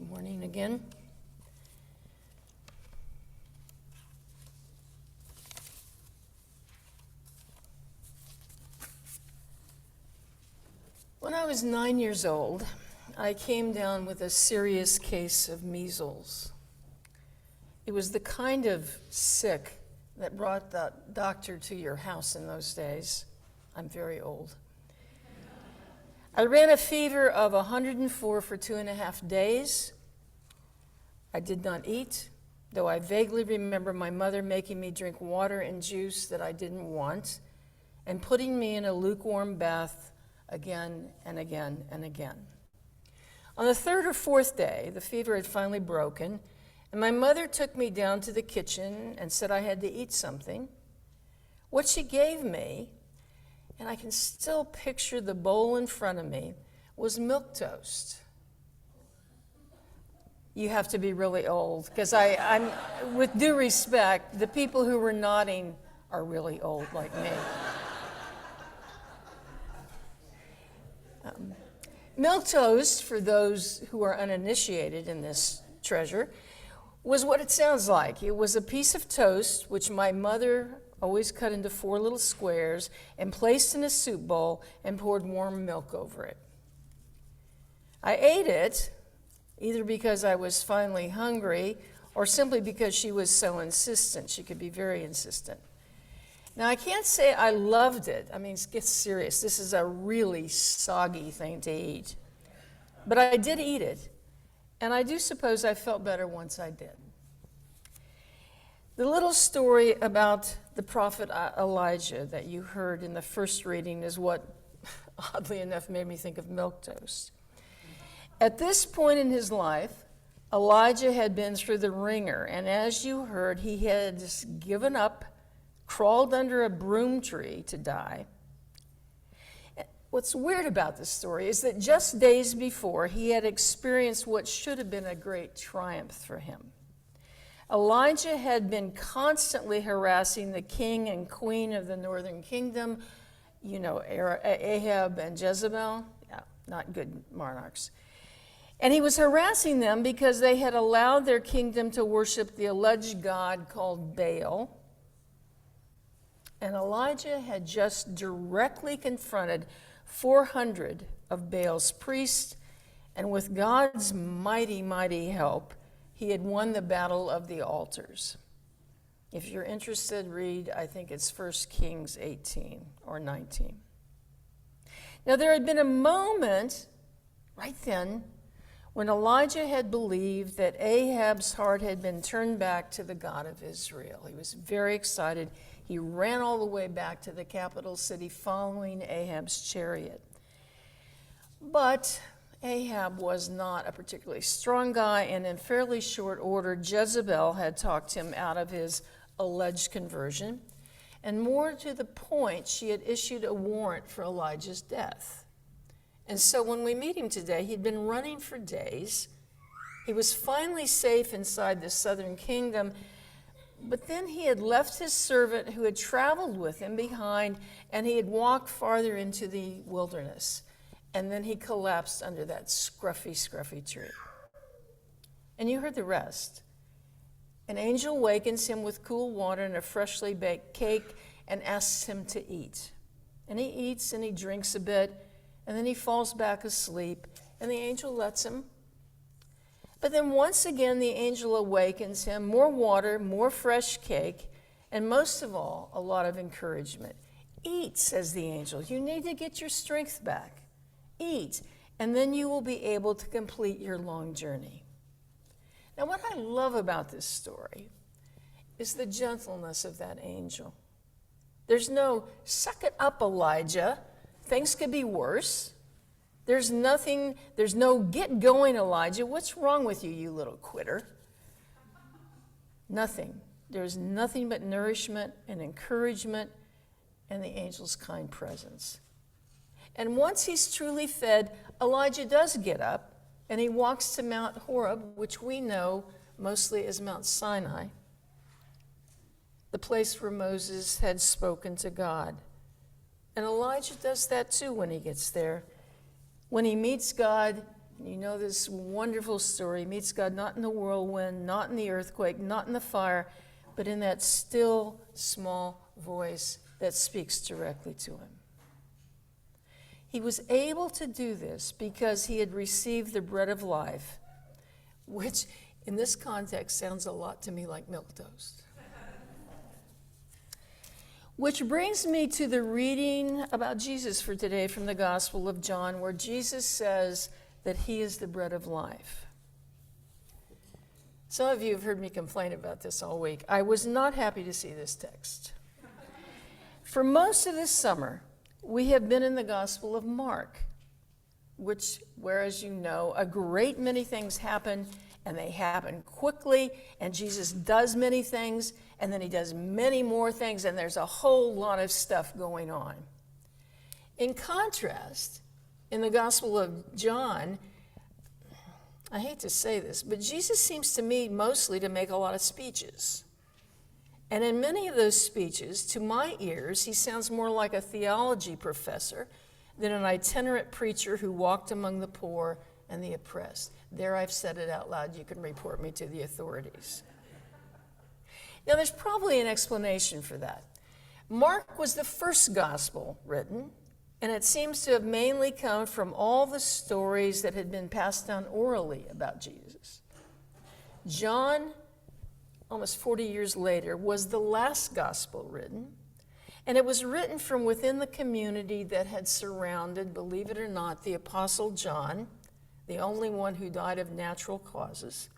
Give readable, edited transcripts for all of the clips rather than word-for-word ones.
Good morning again. When I was 9 years old, I came down with a serious case of measles. It was the kind of sick that brought the doctor to your house in those days. I'm very old. I ran a fever of 104 for 2.5 days. I did not eat, though I vaguely remember my mother making me drink water and juice that I didn't want and putting me in a lukewarm bath again and again and again. On the third or fourth day, the fever had finally broken, and my mother took me down to the kitchen and said I had to eat something. What she gave me, and I can still picture the bowl in front of me, was milk toast. You have to be really old, because I'm, with due respect, the people who were nodding are really old like me. Milk toast, for those who are uninitiated in this treasure, was what it sounds like. It was a piece of toast which my mother always cut into 4 little squares and placed in a soup bowl and poured warm milk over it. I ate it, either because I was finally hungry or simply because she was so insistent. She could be very insistent. Now, I can't say I loved it. I mean, get serious. This is a really soggy thing to eat. But I did eat it, and I do suppose I felt better once I did. The little story about the prophet Elijah that you heard in the first reading is what, oddly enough, made me think of milk toast. At this point in his life, Elijah had been through the ringer, and as you heard, he had just given up, crawled under a broom tree to die. What's weird about this story is that just days before, he had experienced what should have been a great triumph for him. Elijah had been constantly harassing the king and queen of the northern kingdom, you know, Ahab and Jezebel. Yeah, not good monarchs. And he was harassing them because they had allowed their kingdom to worship the alleged god called Baal. And Elijah had just directly confronted 400 of Baal's priests, and with God's mighty, mighty help, he had won the battle of the altars. If you're interested, read, I think it's 1 Kings 18 or 19. Now, there had been a moment right then when Elijah had believed that Ahab's heart had been turned back to the God of Israel. He was very excited. He ran all the way back to the capital city following Ahab's chariot. But Ahab was not a particularly strong guy, and in fairly short order, Jezebel had talked him out of his alleged conversion. And more to the point, she had issued a warrant for Elijah's death. And so when we meet him today, he'd been running for days. He was finally safe inside the southern kingdom, but then he had left his servant who had traveled with him behind, and he had walked farther into the wilderness. And then he collapsed under that scruffy, scruffy tree. And you heard the rest. An angel wakens him with cool water and a freshly baked cake and asks him to eat. And he eats and he drinks a bit, and then he falls back asleep, and the angel lets him. But then once again, the angel awakens him, more water, more fresh cake, and most of all, a lot of encouragement. Eat, says the angel. You need to get your strength back. Eat, and then you will be able to complete your long journey. Now, what I love about this story is the gentleness of that angel. There's no, suck it up, Elijah. Things could be worse. There's no get going, Elijah. What's wrong with you, you little quitter? Nothing. There's nothing but nourishment and encouragement and the angel's kind presence. And once he's truly fed, Elijah does get up and he walks to Mount Horeb, which we know mostly as Mount Sinai, the place where Moses had spoken to God. And Elijah does that too when he gets there. When he meets God, You know this wonderful story. He meets God not in the whirlwind, not in the earthquake, not in the fire, but in that still, small voice that speaks directly to him. He was able to do this because he had received the bread of life, which in this context sounds a lot to me like milquetoast. Which brings me to the reading about Jesus for today from the Gospel of John, where Jesus says that he is the bread of life. Some of you have heard me complain about this all week. I was not happy to see this text. For most of this summer, we have been in the Gospel of Mark, where, as you know, a great many things happen, and they happen quickly, and Jesus does many things, and then he does many more things, and there's a whole lot of stuff going on. In contrast, in the Gospel of John, I hate to say this, but Jesus seems to me mostly to make a lot of speeches. And in many of those speeches, to my ears, he sounds more like a theology professor than an itinerant preacher who walked among the poor and the oppressed. There, I've said it out loud. You can report me to the authorities. Now, there's probably an explanation for that. Mark was the first gospel written, and it seems to have mainly come from all the stories that had been passed down orally about Jesus. John, almost 40 years later, was the last gospel written, and it was written from within the community that had surrounded, believe it or not, the Apostle John, the only one who died of natural causes.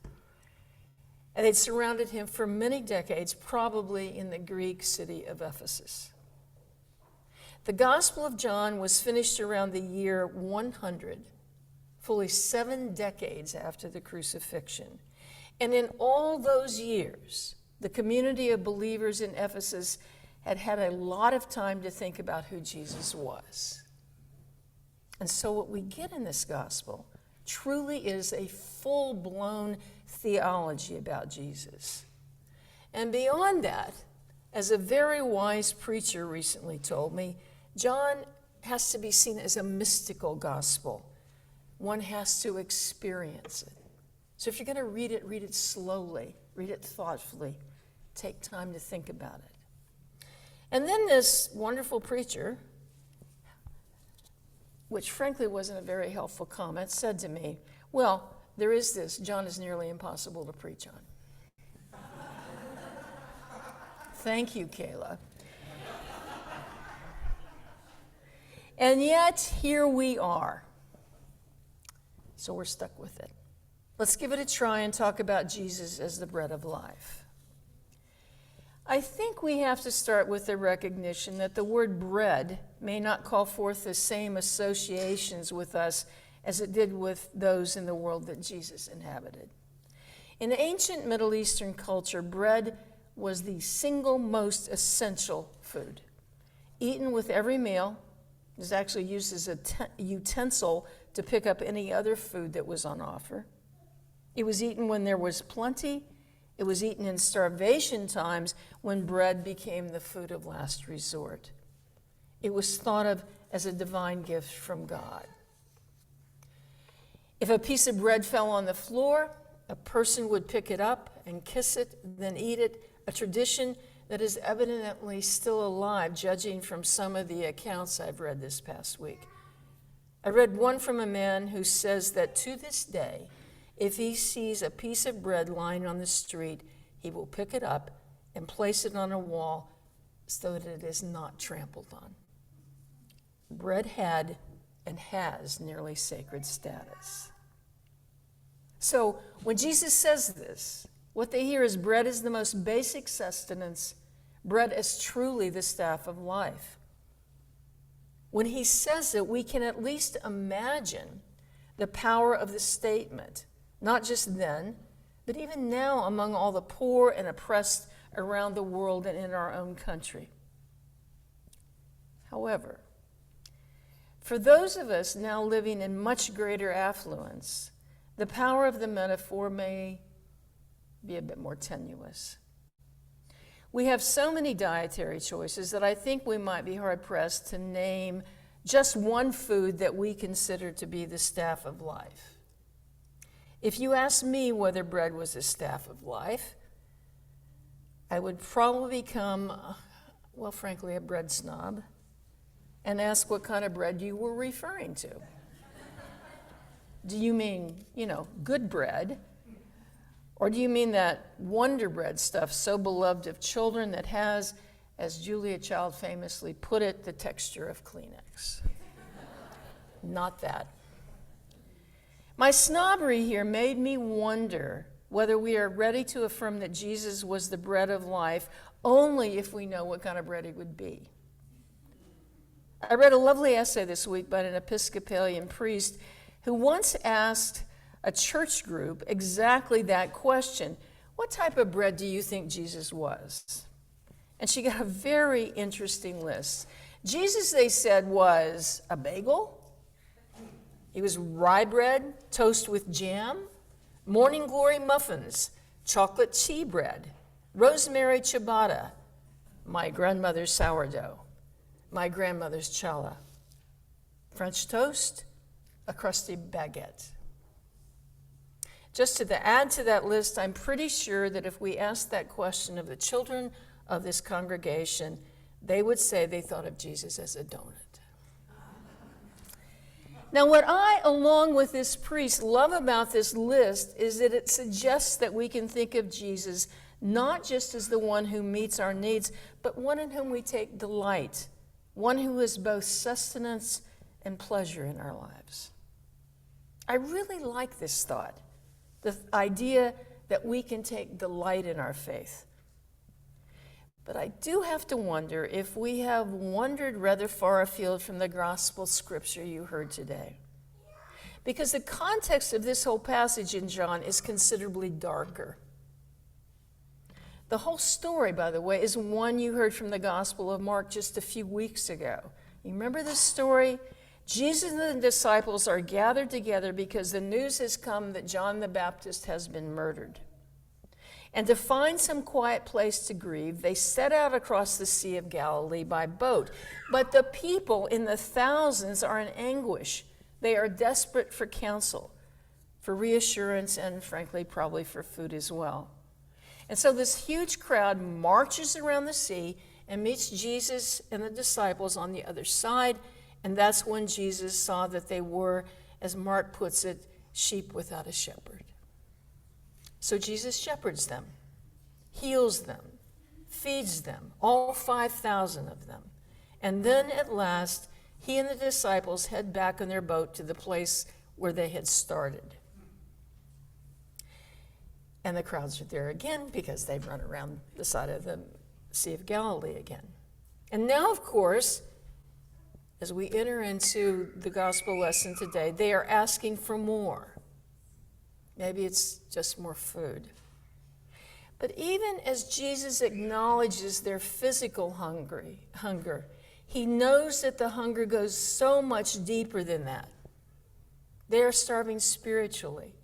And they'd surrounded him for many decades, probably in the Greek city of Ephesus. The Gospel of John was finished around the year 100, fully 7 decades after the crucifixion. And in all those years, the community of believers in Ephesus had had a lot of time to think about who Jesus was. And so what we get in this gospel truly is a full-blown theology about Jesus. And beyond that, as a very wise preacher recently told me, John has to be seen as a mystical gospel. One has to experience it. So if you're going to read it slowly, read it thoughtfully, take time to think about it. And then this wonderful preacher, which frankly wasn't a very helpful comment, said to me, well, there is this, John is nearly impossible to preach on. Thank you, Kayla. And yet, here we are. So we're stuck with it. Let's give it a try and talk about Jesus as the bread of life. I think we have to start with the recognition that the word bread may not call forth the same associations with us as it did with those in the world that Jesus inhabited. In ancient Middle Eastern culture, bread was the single most essential food. Eaten with every meal, it was actually used as a utensil to pick up any other food that was on offer. It was eaten when there was plenty. It was eaten in starvation times when bread became the food of last resort. It was thought of as a divine gift from God. If a piece of bread fell on the floor, a person would pick it up and kiss it, then eat it, a tradition that is evidently still alive, judging from some of the accounts I've read this past week. I read one from a man who says that to this day, if he sees a piece of bread lying on the street, he will pick it up and place it on a wall so that it is not trampled on. Bread had and has nearly sacred status. So when Jesus says this, what they hear is bread is the most basic sustenance. Bread is truly the staff of life. When he says it, we can at least imagine the power of the statement, not just then, but even now among all the poor and oppressed around the world and in our own country. However, for those of us now living in much greater affluence, the power of the metaphor may be a bit more tenuous. We have so many dietary choices that I think we might be hard-pressed to name just one food that we consider to be the staff of life. If you asked me whether bread was a staff of life, I would probably become, well, frankly, a bread snob and ask what kind of bread you were referring to. Do you mean, good bread? Or do you mean that Wonder Bread stuff so beloved of children that has, as Julia Child famously put it, the texture of Kleenex? Not that. My snobbery here made me wonder whether we are ready to affirm that Jesus was the bread of life only if we know what kind of bread he would be. I read a lovely essay this week by an Episcopalian priest who once asked a church group exactly that question: what type of bread do you think Jesus was? And she got a very interesting list. Jesus, they said, was a bagel. He was rye bread, toast with jam, morning glory muffins, chocolate tea bread, rosemary ciabatta, my grandmother's sourdough, my grandmother's challah, French toast, a crusty baguette. Just to add to that list, I'm pretty sure that if we asked that question of the children of this congregation, they would say they thought of Jesus as a donut. Now, what I, along with this priest, love about this list is that it suggests that we can think of Jesus not just as the one who meets our needs, but one in whom we take delight, one who is both sustenance and pleasure in our lives. I really like this thought, the idea that we can take delight in our faith. But I do have to wonder if we have wandered rather far afield from the gospel scripture you heard today. Because the context of this whole passage in John is considerably darker. The whole story, by the way, is one you heard from the Gospel of Mark just a few weeks ago. You remember this story? Jesus and the disciples are gathered together because the news has come that John the Baptist has been murdered. And to find some quiet place to grieve, they set out across the Sea of Galilee by boat. But the people in the thousands are in anguish. They are desperate for counsel, for reassurance, and frankly, probably for food as well. And so this huge crowd marches around the sea and meets Jesus and the disciples on the other side. And that's when Jesus saw that they were, as Mark puts it, sheep without a shepherd. So Jesus shepherds them, heals them, feeds them, all 5,000 of them. And then at last, he and the disciples head back on their boat to the place where they had started. And the crowds are there again because they've run around the side of the Sea of Galilee again. And now, of course, as we enter into the gospel lesson today, they are asking for more. Maybe it's just more food. But even as Jesus acknowledges their physical hunger, he knows that the hunger goes so much deeper than that. They are starving spiritually.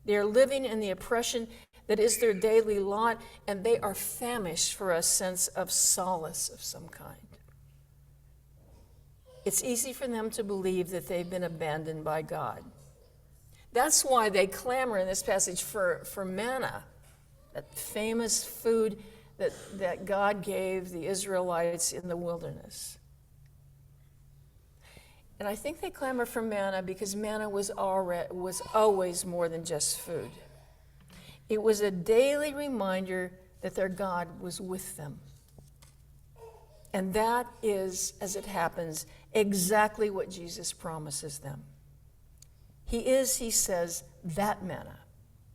They are living in the oppression that is their daily lot, and they are famished for a sense of solace of some kind. It's easy for them to believe that they've been abandoned by God. That's why they clamor in this passage for manna, that famous food that God gave the Israelites in the wilderness. And I think they clamor for manna because manna was always more than just food. It was a daily reminder that their God was with them. And that is, as it happens, exactly what Jesus promises them. He is, he says, that manna,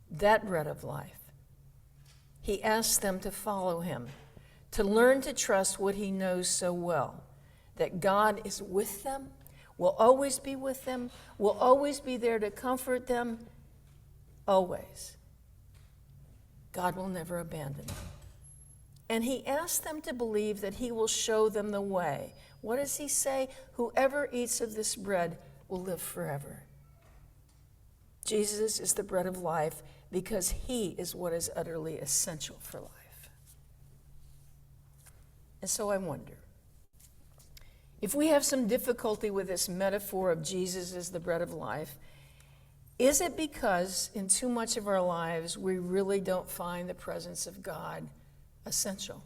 that bread of life. He asks them to follow him, to learn to trust what he knows so well, that God is with them, will always be with them, will always be there to comfort them, always. God will never abandon them. And he asks them to believe that he will show them the way. What does he say? Whoever eats of this bread will live forever. Jesus is the bread of life because he is what is utterly essential for life. And so I wonder, if we have some difficulty with this metaphor of Jesus as the bread of life, Is it because in too much of our lives we really don't find the presence of God essential?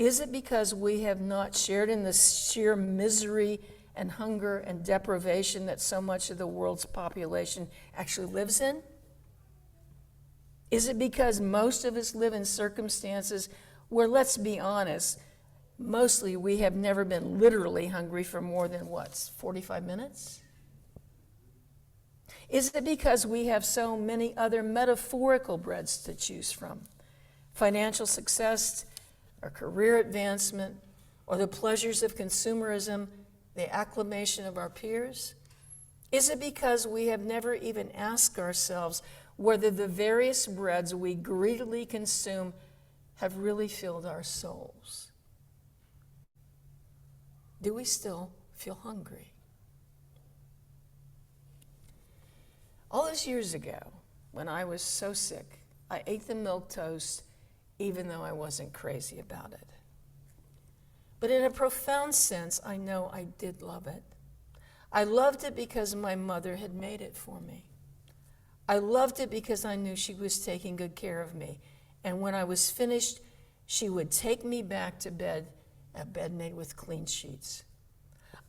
Is it because we have not shared in the sheer misery and hunger and deprivation that so much of the world's population actually lives in? Is it because most of us live in circumstances where, let's be honest, mostly we have never been literally hungry for more than, 45 minutes? Is it because we have so many other metaphorical breads to choose from? Financial success, or career advancement, or the pleasures of consumerism, the acclamation of our peers? Is it because we have never even asked ourselves whether the various breads we greedily consume have really filled our souls? Do we still feel hungry? All those years ago, when I was so sick, I ate the milk toast even though I wasn't crazy about it. But in a profound sense, I know I did love it. I loved it because my mother had made it for me. I loved it because I knew she was taking good care of me. And when I was finished, she would take me back to bed, a bed made with clean sheets.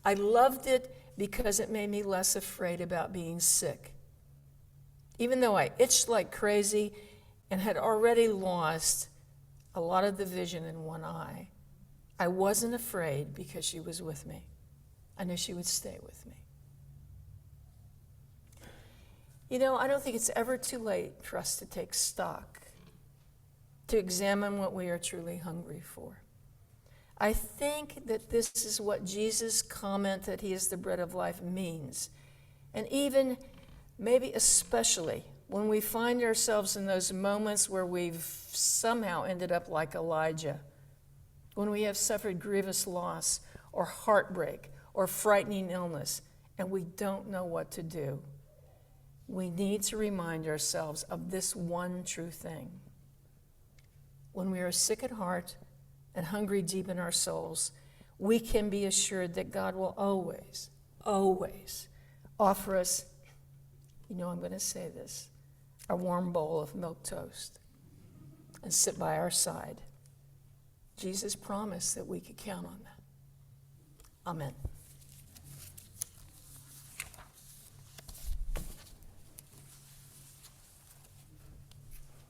I loved it because it made me less afraid about being sick. Even though I itched like crazy and had already lost a lot of the vision in one eye, I wasn't afraid because she was with me. I knew she would stay with me. You know, I don't think it's ever too late for us to take stock, to examine what we are truly hungry for. I think that this is what Jesus' comment that he is the bread of life means. And even, maybe especially, when we find ourselves in those moments where we've somehow ended up like Elijah, when we have suffered grievous loss or heartbreak or frightening illness and we don't know what to do, we need to remind ourselves of this one true thing. When we are sick at heart and hungry deep in our souls, we can be assured that God will always, always offer us, you know I'm going to say this, a warm bowl of milk toast and sit by our side. Jesus promised that we could count on that. Amen.